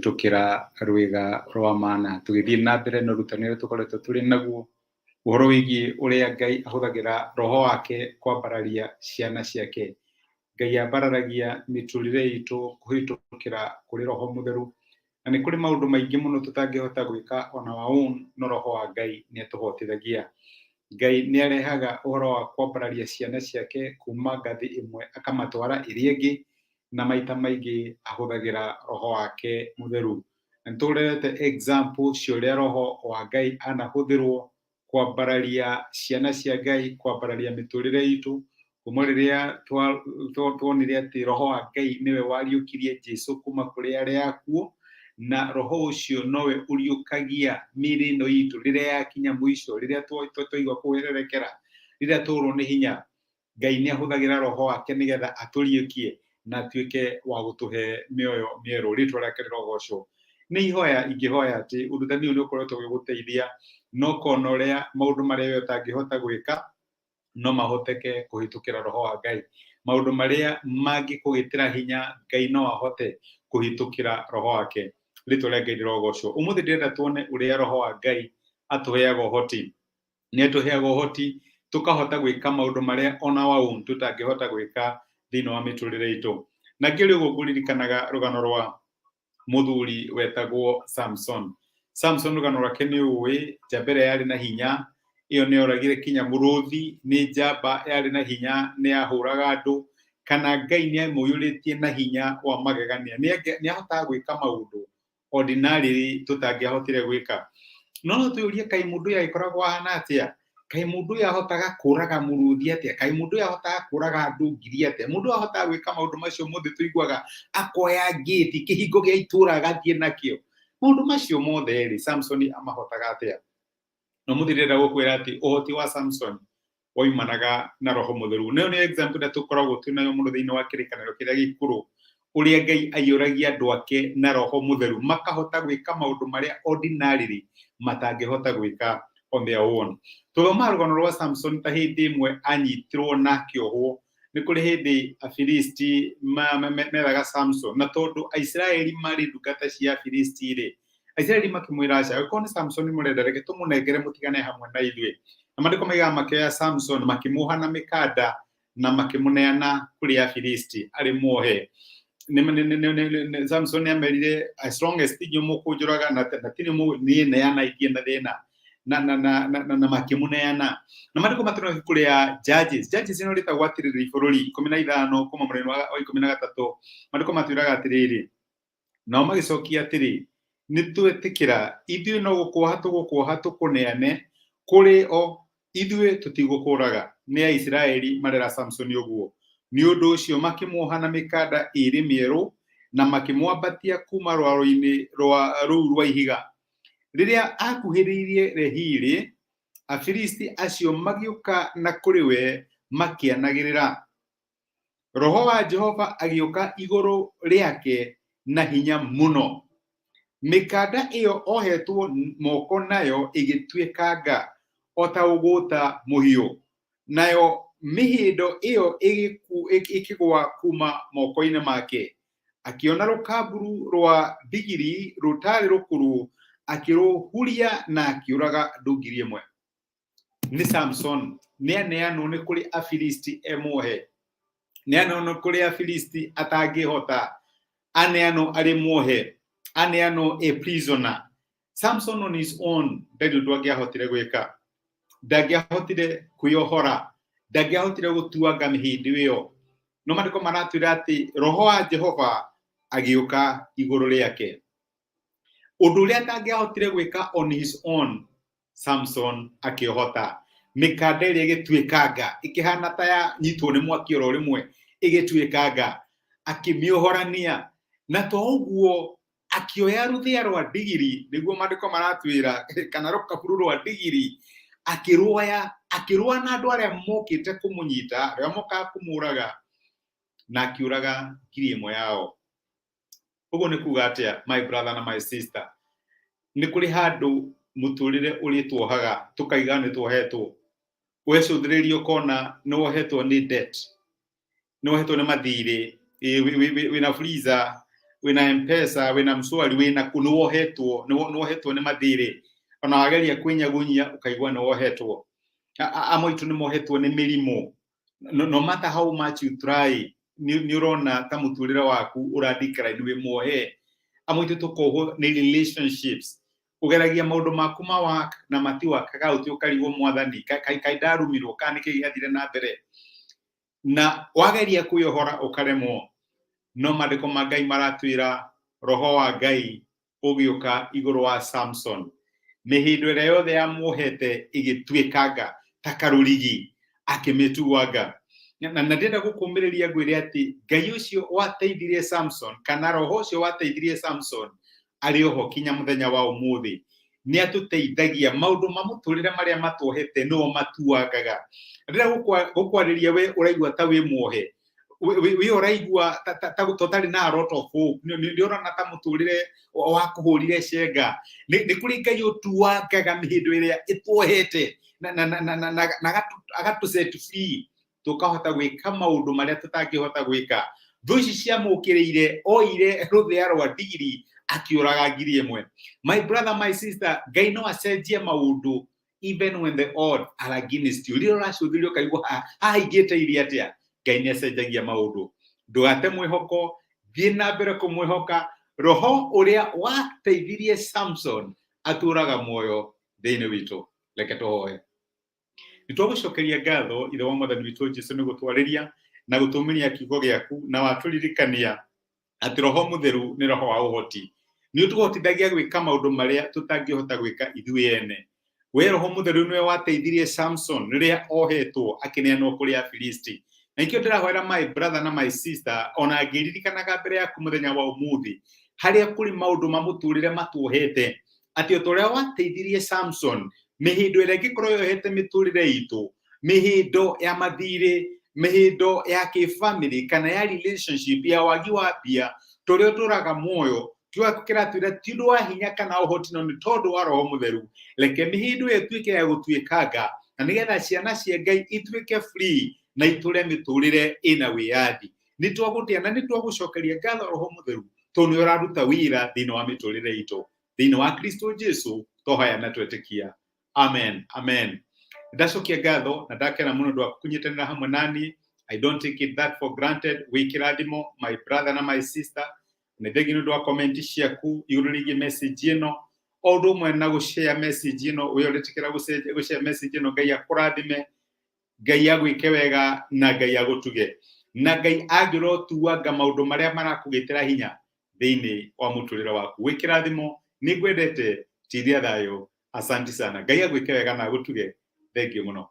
tukira rwiga rwa mana tugithii na mbere no rutanire tukoretwo turi naguo uhoro wigie uria Ngai ahuthagira roho wake kwambararia ciana ciake. Ngai ambararagia miturire itu kuhitukira kuri roho mutheru na ni kuri maundu maingi muno tutangihota gwika ona wa no roho wa Ngai ni atuhotithagia. Ngai ni arehaga uhoro wa kwambararia ciana ciake kuma ngathi imwe akamatwara iria ingi na maita maingi ahuthagira roho wake mutheru. Nturete example cia roho wa Ngai anahuthirwo kwambararia ciana cia Ngai, kwambararia miturire itu kuma riria twonire ati roho wa Ngai niwe wariukirie Jesu kuma kuri aria akuo, na roho ucio nowe uriukagia miri ino itu riria yakinya mwisho, riria twaigua kuwererekera, riria turwo ni hinya. Ngai ni ahuthagira roho wake nigetha aturiukie na tuike wa gutuhe mioyo mieru. Ritwa riake rirogocwo. Ni ihoya ingihoya ati uruthani uyu ukoretwo giguteithia no kona uria maundu maria utangihota gwika no mahoteke kuhitukira roho wa Ngai. Maundu maria mangikugitira hinya Ngai no ahote kuhitukira roho wake. Ritwa ria Ngai rirogocwo. Umuthi ndirenda tuone uria roho wa Ngai atuheaga uhoti. Ni atuheaga uhoti tukahota gwika maundu maria ona wao tutangihota gwika thini wa miturire itu. Na ngiri uguo nguririkanaga rugano rwa muthuri wetagwo Samson. Samson rugano rwake ni uwi njambere yari na hinya, iyo ni oragire kinya muruthi, ni njamba yari na hinya, ni ahuraga andu, kana Ngai ni amuyuritie na hinya wa magegania. Ni ahotaga gwika maundu ordinary tutangihotire gwika. No tuyurie kai mundu ya ikoragwo hana atia? Kai mundu ya hotaga kuraga muruthi atia? Kai mundu ya hotaga kuraga andu ngiri atia? Mundu ahotaga gwika maundu macio mothe tuiguaga akoya gate kihingo gia itura agathie nakio. Maundu macio mothe ri Samson amahotaga atia? No muthirira gukwira ati uhoti wa Samson waimanaga na roho mutheru. Neo ni example that tukoragwo tunayo muno thiini wa kirikaniro kiria gikuru uria Ngai ayuragia andu ake na roho mutheru makahota gwika maundu maria ordinarily matangihota gwika on their own. Tuthoma rugano rwa Samson ta hindi imwe anyitirwo na kiohwo ni kuri hindi Afilisti methaga Samson, na tondu Aisraeli mari ndungata cia Afilisti ri Aisraeli makimwira aca ko ni Samson murenda reke tumunengere mutigane hamwe na ithuĩ. Na mandiko maiga makioya Samson makimuoha na mikanda na makimuneana kuri Afilisti ari muohe. Samson amerire as long as tinyo mukujuraga na tini mu ni neana ikienda thina na makimuneana. Na mandiko matano kuri ya Judges ino ritagwo atiriri bururi 15 kuma mureno wa 13. Mandiko matwiraga atiriri nao magicokia atiri nitwetikira ithuĩ no gũkwoha tũkũneane kũrĩ o ithuĩ tũtigũkũraga. Nĩ Aisiraeli marera Samson ũguo. Nĩ ũndũ ũcio makimuoha na mikanda ĩrĩ mĩerũ na makimwambatia kuma rwaro-inĩ rũu rwa ihiga. Rĩrĩa akuhĩrĩirie Rehili, Afilisti acio magĩũka na kũrĩ we makĩanagĩrĩra. Roho wa Jehova agĩũka igũrũ rĩake na hinya muno. Mikanda iyo ohetwo moko nayo igituikanga ota ũgũta mũhiũ, nayo mihindo iyo ikigwa kuma moko-inĩ make. Akiona rukamburu rwa ndigiri rutari rukuru akiruhuria na akiuraga andu ngiri ĩmwe. Ni Samson neaneanwo ni kuri Afilisti emuohe, neaneanwo kuri Afilisti atangihota, aneanwo ari muohe, aneanwo a prisoner. Samson on his own ndangĩahotire gwĩka, ndangĩahotire kwĩyohora, ndangĩahotire gũtuanga mĩhĩndo ĩyo. No mandĩko maratwĩra atĩ roho wa Jehova agĩũka igũrũ rĩake. Ũndũ ũrĩa ndangĩahotire gwĩka on his own, Samson akĩhota. Mikanda ĩrĩa ĩgĩtuĩkanga ĩkĩhana ta ya nyitwo nĩ mwaki oro rĩmwe, ĩgĩtuĩkanga akĩmĩohorania, na to ũguo akioya ruthia rwa ndigiri, nĩguo mandĩko maratwĩra, kana rũkaburu rwa ndigiri, akĩrũa na andũ arĩa mokĩte kũmũnyita, arĩa mokaga kũmũraga, na akiuraga ngiri ĩmwe yao. Ũguo nĩ kuga atĩa, my brother na my sister, nĩ kũrĩ handũ mũtũrĩre ũrĩtwohaga tũkaiga nĩ twohetwo. Wecũthĩrĩrio kona nĩ wohetwo nĩ debt, nĩ wohetwo nĩ mathirĩ, wĩna freezer, wina mpesa wina mswari wina kunuohetwo nĩ mathire ona wageria kwinyagunyia ukaigwa nĩ wohetwo amwe itu nĩ mohetwo nĩ mĩrimũ no matter how much you try ni urona ta mũtũrĩre waku ũradikara ni muohe amwe itu tukoho ni relationships ugeragia maũndũ maku work na matiwakaga uti ukarigwo mwathani kai darumirwo kana nĩkĩ gĩathire na mbere na wageria kuyohora ukaremwo no mandĩko ma Ngai maratwĩra roho wa Ngai ũgĩũka igũrũ wa Samson mĩhĩndo ĩrĩa yothe yamuohete igĩtuĩkanga ta karũrigi akĩmĩtuanga na ndĩrenda gũkũmĩrĩria ngwĩre atĩ Ngai ũcio wateithirie Samson kana roho ũcio wateithirie Samson arĩ oho kinya mũthenya wa ũmũthĩ nĩ atũteithagia maũndũ ma mũtũrĩre marĩa matwohete no matuangaga ndĩrenda gũkwarĩria we ũraigua ta wĩ muohe we ũraigua totally na lot of hope nĩ ũrona ta mũtũrĩre wa kũhũrire cenga nĩ kũrĩ Ngai ũtuangaga mĩhĩndo ĩrĩa ĩtwohete na agatu set free tukahota gwĩka maũndũ marĩa tũtangĩhota gwĩka thũ ici ciamũkĩrĩire oire rũthĩa rwa ndigiri akiũraga ngiri ĩmwe my brother my sister Ngai no acenjie maũndũ even when the odds are against you rĩrĩa ũracũthĩrio kaigua ingĩteithia atĩa Ngai nĩ acenjagia maũndũ ndũgate mwĩhoko thiĩ na mbere kũmwĩhoka roho ũrĩa wateithirie Samson atũraga muoyo thĩinĩ witũ reke tũhoe nĩtwagũcokeria ngatho ithe wa mwathani witũ Jesũ nĩ gũtwarĩria na gũtũmĩria kiugo gĩaku na watũririkania atĩ roho mũtheru nĩ roho wa ũhoti nĩ ũtũhotithagia gwĩka maũndũ marĩa tũtangĩhota gwĩka ithuĩ ene we roho mũtheru nĩwe wateithirie Samson rĩrĩa ohetwo akĩneanwo kũrĩ Afilisti na ikĩo ndĩrahoera my brother na my sister ona ngĩririkanaga mbere yaku mũthenya wa ũmũthĩ harĩa kũrĩ maũndũ ma mũtũrĩre matwohete atĩ ũrĩa wateithirie Samson mĩhĩndo ĩrĩa ĩngĩkorwo yohete mĩtũrĩre itũ mĩhĩndo ya mathirĩ mĩhĩndo ya kĩbamĩrĩ kana ya relationship ya wagi wa mbia tũrĩa ũtũraga muoyo kĩratwĩra ti ũndũ wa hinya kana ũhoti no nĩ tondũ wa roho mũtheru reke mĩhĩndo ĩyo ĩtuĩke ya gũtuĩkanga na nĩgetha ciana cia Ngai ituĩke free na itũre mĩtũrĩre ĩna wĩyathi nĩ twagũtĩa na nĩ twagũcokeria ngatho roho mũtheru tondũ nĩ ũraruta wĩra thĩinĩ wa mĩtũrĩre itũ thĩinĩ wa Kristo Jesũ tũhoya na twetĩkia amen amen ndacokia ngatho na ndakena mũno ndwa kunyitanĩra hamwe nani I don't take it that for granted wĩkĩrathimo my brother na my sister nĩ thengio nĩ ũndũ wa comment ciaku igũrũ rĩgiĩ message ĩno o ũndũ ũmwe na gũshare message ĩno we ũretĩkĩra gũshare message ĩno Ngai akũrathime Ngai agwĩke wega na Ngai agũtuge na Ngai angĩrotuanga maũndũ marĩa marakũgĩtĩra hinya thĩinĩ wa mũtũrĩre waku wĩkĩrathimo nĩ ngwendete tiria thayũ asante sana Ngai agwĩke wega na agũtuge thengio mũno